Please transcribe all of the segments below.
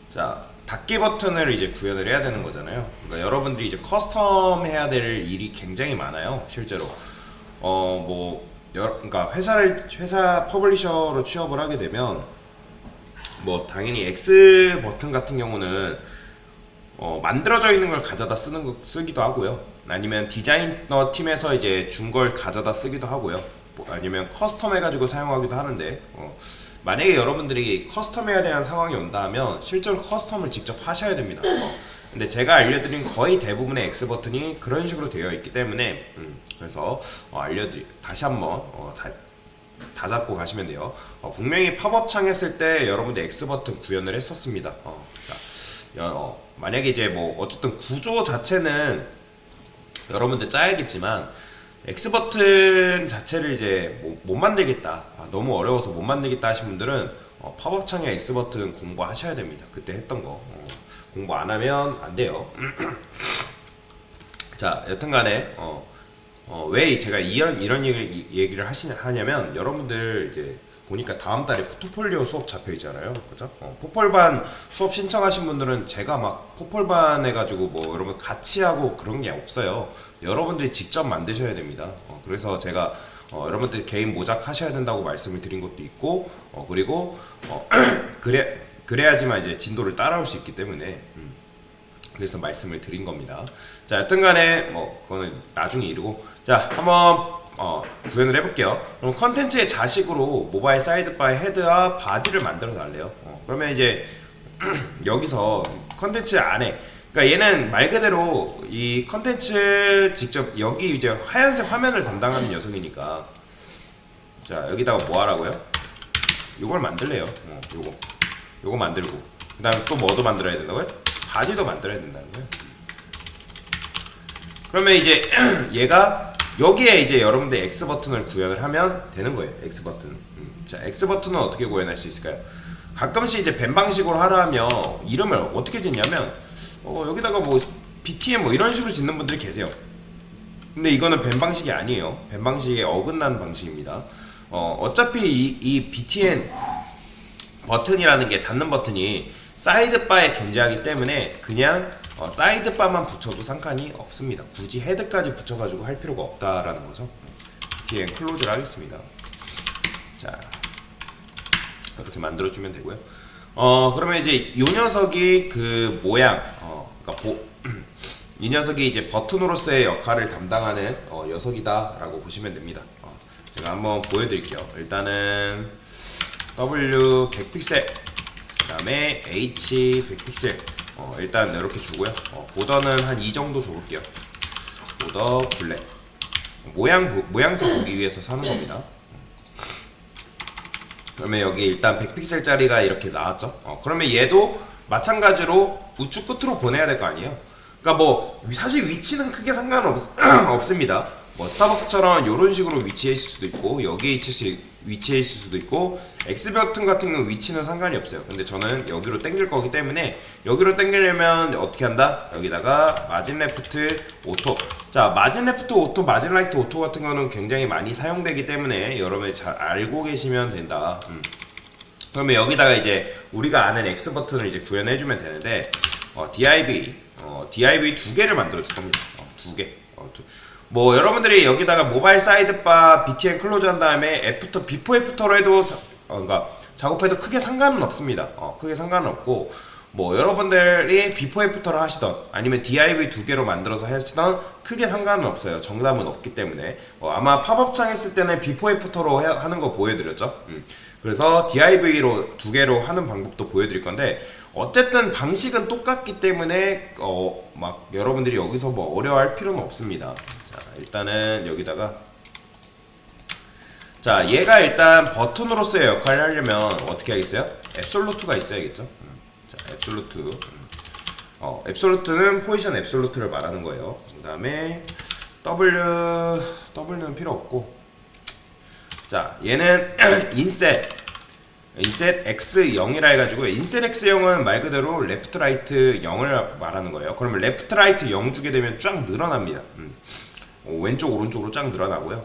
자, 닫기 버튼을 이제 구현을 해야 되는 거잖아요. 그러니까 여러분들이 이제 커스텀 해야 될 일이 굉장히 많아요, 실제로. 그러니까 회사 퍼블리셔로 취업을 하게 되면 뭐 당연히 X 버튼 같은 경우는 만들어져 있는 걸 가져다 쓰기도 하고요. 아니면 디자이너 팀에서 이제 준 걸 가져다 쓰기도 하고요. 아니면 커스텀 해가지고 사용하기도 하는데, 만약에 여러분들이 커스텀 해야 되는 상황이 온다 하면 실제로 커스텀을 직접 하셔야 됩니다. 근데 제가 알려드린 거의 대부분의 X 버튼이 그런 식으로 되어 있기 때문에, 그래서 다시 한번 다 잡고 가시면 돼요. 분명히 팝업 창 했을 때 여러분들 X 버튼 구현을 했었습니다. 만약에 이제 뭐 어쨌든 구조 자체는 여러분들 짜야겠지만 X 버튼 자체를 이제 못 만들겠다, 너무 어려워서 못 만들겠다 하신 분들은 팝업 창에 X 버튼 공부하셔야 됩니다. 그때 했던 거 공부 안 하면 안 돼요. 자, 여튼간에 왜 제가 이런 얘기를 하냐면, 여러분들 이제 보니까 다음 달에 포트폴리오 수업 잡혀 있잖아요, 그죠? 포폴반 수업 신청하신 분들은 제가 막 포폴반 해가지고 뭐 여러분 같이 하고 그런 게 없어요. 여러분들이 직접 만드셔야 됩니다. 그래서 제가 여러분들 개인 모작하셔야 된다고 말씀을 드린 것도 있고, 그리고 그래야지만 이제 진도를 따라올 수 있기 때문에 그래서 말씀을 드린 겁니다. 자, 여튼간에 뭐 그거는 나중에 이르고, 자, 한번 구현을 해볼게요. 그럼 컨텐츠의 자식으로 모바일 사이드바의 헤드와 바디를 만들어 달래요. 그러면 이제 여기서 컨텐츠 안에, 그러니까 얘는 말 그대로 이 컨텐츠 직접 여기 이제 하얀색 화면을 담당하는 녀석이니까, 자, 여기다가 뭐 하라고요? 요걸 만들래요. 요거 만들고, 그 다음에 또 뭐도 만들어야 된다고요? 바디도 만들어야 된다는 거예요. 그러면 이제 얘가 여기에 이제 여러분들 X 버튼을 구현을 하면 되는 거예요. X 버튼. 자, X 버튼은 어떻게 구현할 수 있을까요? 가끔씩 이제 벤 방식으로 하라 하면 이름을 어떻게 짓냐면 여기다가 뭐 BTN 뭐 이런 식으로 짓는 분들이 계세요. 근데 이거는 벤 방식이 아니에요. 벤 방식에 어긋난 방식입니다. 어차피 이 BTN 버튼이라는 게, 닫는 버튼이 사이드바에 존재하기 때문에 그냥 사이드바만 붙여도 상관이 없습니다. 굳이 헤드까지 붙여가지고 할 필요가 없다라는 거죠. BTN 클로즈를 하겠습니다. 자, 이렇게 만들어주면 되고요. 그러면 이제 이 녀석이 그 모양, 그러니까 이 녀석이 이제 버튼으로서의 역할을 담당하는 녀석이다라고 보시면 됩니다. 제가 한번 보여드릴게요. 일단은 W 100픽셀, 그 다음에 H 100픽셀, 일단 이렇게 주고요. 보더는 한 이 정도 줘볼게요. 보더 블랙. 모양새 보기 위해서 사는 겁니다. 그러면 여기 일단 100픽셀짜리가 이렇게 나왔죠. 그러면 얘도 마찬가지로 우측 끝으로 보내야 될 거 아니에요. 그러니까 뭐 사실 위치는 크게 없습니다. 뭐 스타벅스처럼 이런 식으로 위치해 있을 수도 있고, 여기에 위치해 있을 수도 있고, X 버튼 같은 경우 위치는 상관이 없어요. 근데 저는 여기로 당길 거기 때문에, 여기로 당기려면 어떻게 한다? 여기다가 마진 레프트 오토. 자, 마진 레프트 오토, 마진 라이트 오토 같은 거는 굉장히 많이 사용되기 때문에 여러분이 잘 알고 계시면 된다. 그러면 여기다가 이제 우리가 아는 X 버튼을 이제 구현해주면 되는데, div 두 개를 만들어 줄 겁니다. 두 개. 뭐 여러분들이 여기다가 모바일 사이드바 BTN 클로즈 한 다음에 애프터, 비포 애프터로 해도 그러니까 작업해도 크게 상관은 없습니다. 크게 상관은 없고, 뭐 여러분들이 비포 애프터를 하시던 아니면 div 두 개로 만들어서 하시던 크게 상관은 없어요. 정답은 없기 때문에. 아마 팝업창 했을 때는 비포 애프터로 하는 거 보여드렸죠. 그래서 div로 두 개로 하는 방법도 보여드릴 건데, 어쨌든 방식은 똑같기 때문에 막 여러분들이 여기서 뭐 어려워할 필요는 없습니다. 자, 일단은 여기다가, 자, 얘가 일단 버튼으로서의 역할을 하려면 어떻게 하겠어요? 앱솔루트가 있어야겠죠. 자, 앱솔루트. 앱솔루트는 포지션 앱솔루트를 말하는 거예요. 그 다음에 W는 필요 없고, 자, 얘는 인셋 X0이라 해가지고, 인셋 X0은 말 그대로 레프트 라이트 0을 말하는 거예요. 그러면 레프트 라이트 0 주게 되면 쫙 늘어납니다. 왼쪽 오른쪽으로 쫙 늘어나고요.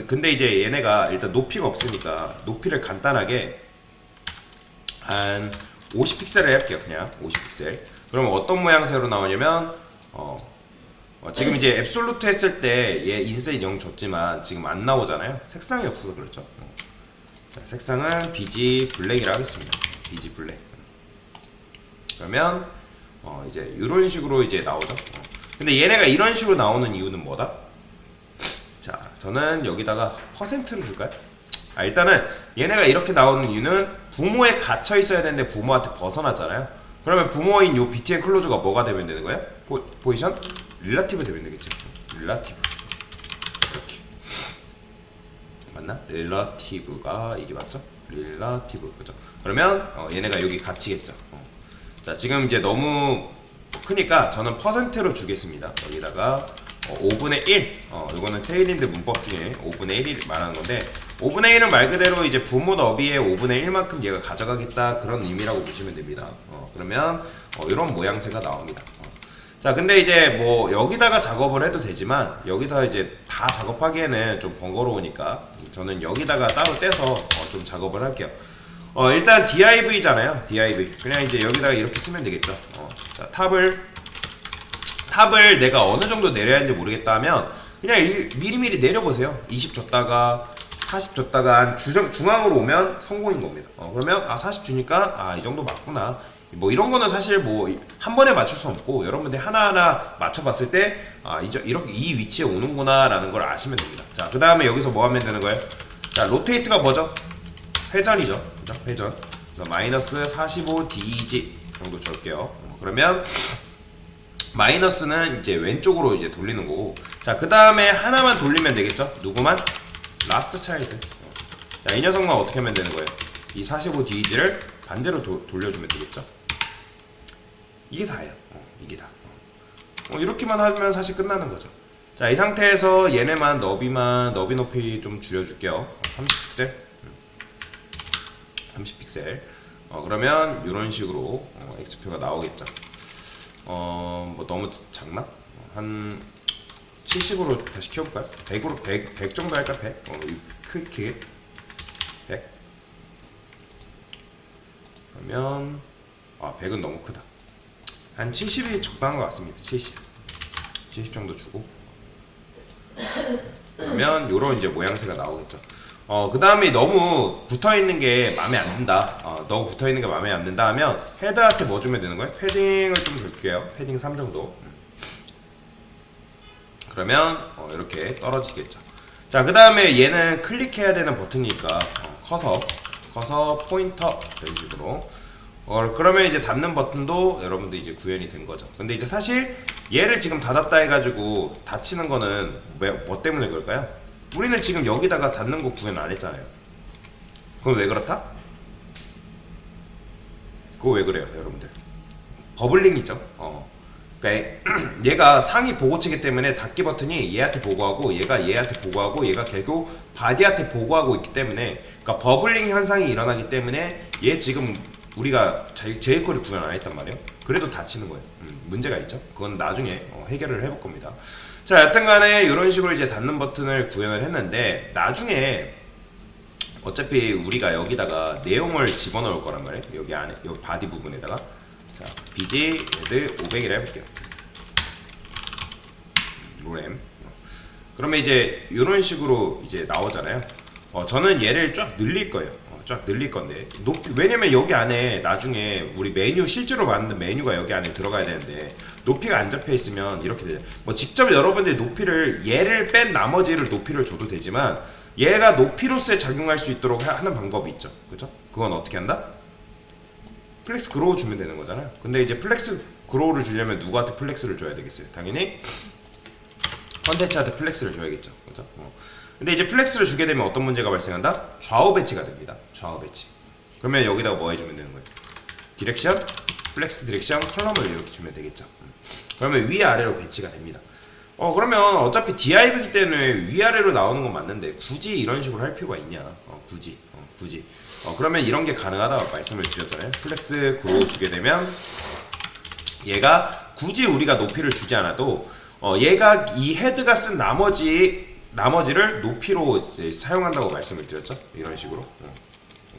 근데 이제 얘네가 일단 높이가 없으니까 높이를 간단하게 한 50픽셀을 해볼게요. 그냥 50픽셀. 그러면 어떤 모양새로 나오냐면 지금 이제 앱솔루트 했을 때 얘 인셋 0 줬지만 지금 안 나오잖아요. 색상이 없어서 그렇죠. 자, 색상은 BG 블랙이라 하겠습니다. BG 블랙. 그러면 이제 이런 식으로 이제 나오죠. 근데 얘네가 이런 식으로 나오는 이유는 뭐다? 자, 저는 여기다가 퍼센트로 줄까요? 일단은 얘네가 이렇게 나오는 이유는 부모에 갇혀 있어야 되는데 부모한테 벗어났잖아요. 그러면 부모인 요 BTN 클로즈가 뭐가 되면 되는 거예요? 포지션? 릴라티브 되면 되겠죠. 릴라티브. 이렇게. 맞나? 릴라티브가 이게 맞죠? 릴라티브. 그죠? 그러면 얘네가 여기 갇히겠죠. 자, 지금 이제 너무 크니까 저는 퍼센트로 주겠습니다. 여기다가 5분의 1. 이거는 테일인드 문법 중에 5분의 1이 말하는 건데 5분의 1은 말 그대로 이제 부모 너비의 5분의 1만큼 얘가 가져가겠다 그런 의미라고 보시면 됩니다. 그러면 이런 모양새가 나옵니다. 자, 근데 이제 뭐 여기다가 작업을 해도 되지만 여기다 이제 다 작업하기에는 좀 번거로우니까 저는 여기다가 따로 떼서 좀 작업을 할게요. 일단 div잖아요. div. 그냥 이제 여기다가 이렇게 쓰면 되겠죠. 자, 탑을 내가 어느 정도 내려야 하는지 모르겠다 하면 그냥 미리미리 내려보세요. 20 줬다가 40 줬다가 한 중앙으로 오면 성공인 겁니다. 그러면 40 주니까 이 정도 맞구나. 뭐 이런 거는 사실 뭐 한 번에 맞출 수 없고 여러분들 하나하나 맞춰봤을 때 이렇게 이 위치에 오는구나 라는 걸 아시면 됩니다. 자, 그 다음에 여기서 뭐 하면 되는 거예요? 자, 로테이트가 뭐죠? 회전이죠. 그죠? 회전. 그래서 마이너스 45 dg 정도 줄게요. 그러면 마이너스는 이제 왼쪽으로 이제 돌리는 거고. 자, 그 다음에 하나만 돌리면 되겠죠? 누구만? 라스트 차일드. 자, 이 녀석만 어떻게 하면 되는 거예요? 이 45 dg를 반대로 돌려주면 되겠죠? 이게 다예요. 이게 다. 이렇게만 하면 사실 끝나는 거죠. 자, 이 상태에서 얘네만 너비 높이 좀 줄여줄게요. 30픽셀. 30픽셀. 그러면 이런 식으로 X표가 나오겠죠. 뭐 너무 작나? 한 70으로 다시 키워볼까요? 100으로 100 정도 할까? 100? 크게 100. 그러면 100은 너무 크다. 한 70이 적당한 것 같습니다. 70 정도 주고 그러면 요런 이제 모양새가 나오겠죠. 그 다음에 너무 붙어있는 게 마음에 안 든다. 너무 붙어있는 게 마음에 안 든다 하면 헤드한테 뭐 주면 되는 거예요? 패딩을 좀 줄게요. 패딩 3 정도. 그러면 이렇게 떨어지겠죠. 자, 그 다음에 얘는 클릭해야 되는 버튼이니까 커서 포인터 이런 식으로. 그러면 이제 닫는 버튼도 여러분들 이제 구현이 된 거죠. 근데 이제 사실 얘를 지금 닫았다 해가지고 닫히는 거는 뭐 때문에 그럴까요? 우리는 지금 여기다가 닫는 거 구현 안 했잖아요. 그럼 왜 그렇다? 그거 왜 그래요, 여러분들? 버블링이죠. 그러니까 얘가 상위 보고치기 때문에 닫기 버튼이 얘한테 보고하고 얘가 얘한테 보고하고 얘가 결국 바디한테 보고하고 있기 때문에 그러니까 버블링 현상이 일어나기 때문에 얘 지금 우리가 제이퀄을 구현 안 했단 말이에요. 그래도 닫히는 거예요. 문제가 있죠. 그건 나중에 해결을 해볼 겁니다. 자, 여튼간에 이런 식으로 이제 닫는 버튼을 구현을 했는데 나중에 어차피 우리가 여기다가 내용을 집어넣을 거란 말이에요. 여기 안에 여기 바디 부분에다가 자, BG 레드 500이라 해볼게요. 로램. 그러면 이제 이런 식으로 이제 나오잖아요. 저는 얘를 쫙 늘릴 거예요. 쫙 늘릴 건데 왜냐면 여기 안에 나중에 우리 메뉴 실제로 만든 메뉴가 여기 안에 들어가야 되는데 높이가 안 잡혀 있으면 이렇게 되죠. 뭐 직접 여러분들이 높이를 얘를 뺀 나머지를 높이를 줘도 되지만 얘가 높이로서 작용할 수 있도록 하는 방법이 있죠. 그죠? 그건 어떻게 한다? 플렉스 그로우 주면 되는 거잖아요. 근데 이제 플렉스 그로우를 주려면 누구한테 플렉스를 줘야 되겠어요? 당연히 컨텐츠한테 플렉스를 줘야겠죠. 그죠? 근데 이제 플렉스를 주게 되면 어떤 문제가 발생한다? 좌우 배치가 됩니다. 좌우 배치. 그러면 여기다가 뭐 해주면 되는 거예요? 디렉션, 플렉스 디렉션, 컬럼을 이렇게 주면 되겠죠. 그러면 위아래로 배치가 됩니다. 그러면 어차피 div이기 때문에 위아래로 나오는 건 맞는데 굳이 이런 식으로 할 필요가 있냐? 굳이. 그러면 이런 게 가능하다고 말씀을 드렸잖아요. 플렉스 그로 주게 되면 얘가 굳이 우리가 높이를 주지 않아도 얘가 이 헤드가 쓴 나머지를 높이로 이제 사용한다고 말씀을 드렸죠. 이런 식으로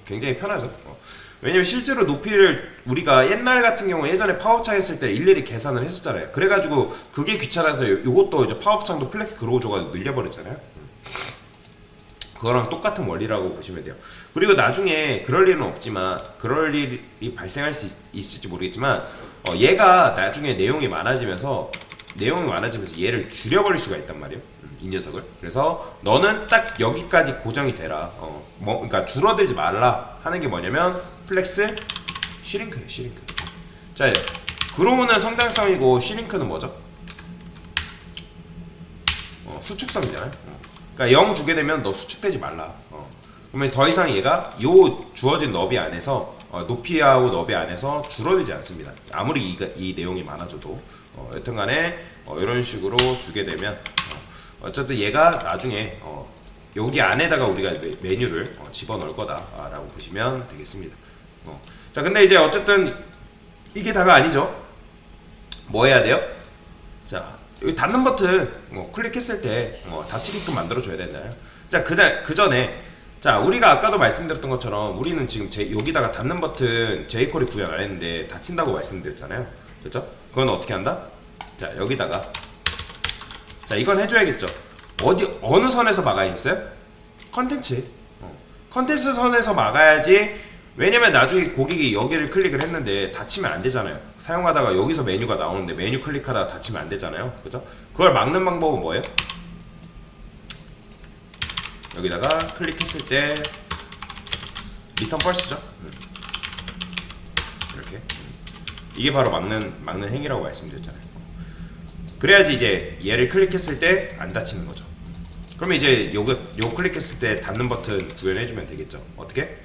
굉장히 편하죠. 왜냐면 실제로 높이를 우리가 옛날 같은 경우 예전에 파워창 했을 때 일일이 계산을 했었잖아요. 그래가지고 그게 귀찮아서 요것도 이제 파워창도 플렉스 그로우조가 늘려버렸잖아요. 그거랑 똑같은 원리라고 보시면 돼요. 그리고 나중에 그럴 일은 없지만, 그럴 일이 발생할 수 있을지 모르겠지만, 얘가 나중에 내용이 많아지면서 얘를 줄여버릴 수가 있단 말이에요. 이 녀석을. 그래서 너는 딱 여기까지 고정이 되라. 그러니까 줄어들지 말라 하는 게 뭐냐면 플렉스, 슈링크예요. 슈링크. 자, 그로우는 성장성이고 슈링크는 뭐죠? 수축성이잖아요. 그러니까 0 주게 되면 너 수축되지 말라. 그러면 더 이상 얘가 요 주어진 너비 안에서 높이하고 너비 안에서 줄어들지 않습니다. 아무리 이 내용이 많아져도 여튼간에 이런 식으로 주게 되면 어쨌든 얘가 나중에 여기 안에다가 우리가 메뉴를 집어넣을 거다라고 보시면 되겠습니다. 자, 근데 이제 어쨌든 이게 다가 아니죠. 뭐 해야 돼요? 자, 여기 닫는 버튼 클릭했을 때 닫히게끔 만들어줘야 되나요? 자, 그 전에 자, 우리가 아까도 말씀드렸던 것처럼 우리는 지금 여기다가 닫는 버튼 jQuery 구현 안 했는데 닫힌다고 말씀드렸잖아요. 그렇죠? 그건 어떻게 한다? 자, 여기다가 자, 이건 해줘야겠죠. 어느 선에서 막아야겠어요? 컨텐츠. 컨텐츠 선에서 막아야지. 왜냐면 나중에 고객이 여기를 클릭을 했는데 닫히면 안 되잖아요. 사용하다가 여기서 메뉴가 나오는데 메뉴 클릭하다가 닫히면 안 되잖아요. 그죠? 그걸 막는 방법은 뭐예요? 여기다가 클릭했을 때 리턴 펄스죠. 이렇게. 이게 바로 막는 행위라고 말씀드렸잖아요. 그래야지 이제 얘를 클릭했을 때 안 닫히는 거죠. 그러면 이제 요거 클릭했을 때 닫는 버튼 구현해주면 되겠죠. 어떻게?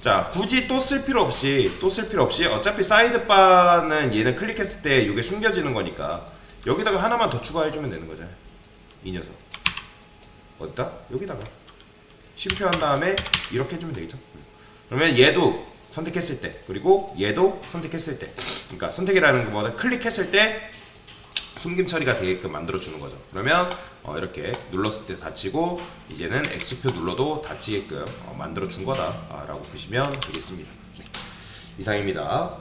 자, 굳이 또 쓸 필요 없이 어차피 사이드바는 얘는 클릭했을 때 이게 숨겨지는 거니까 여기다가 하나만 더 추가해주면 되는 거잖아요. 이 녀석 어디다? 여기다가 쉼표한 다음에 이렇게 해주면 되겠죠. 그러면 얘도 선택했을 때, 그리고 얘도 선택했을 때, 그러니까 선택이라는 거보다 클릭했을 때 숨김 처리가 되게끔 만들어주는 거죠. 그러면 이렇게 눌렀을 때 닫히고 이제는 X표 눌러도 닫히게끔 만들어준 거다라고 보시면 되겠습니다. 네. 이상입니다.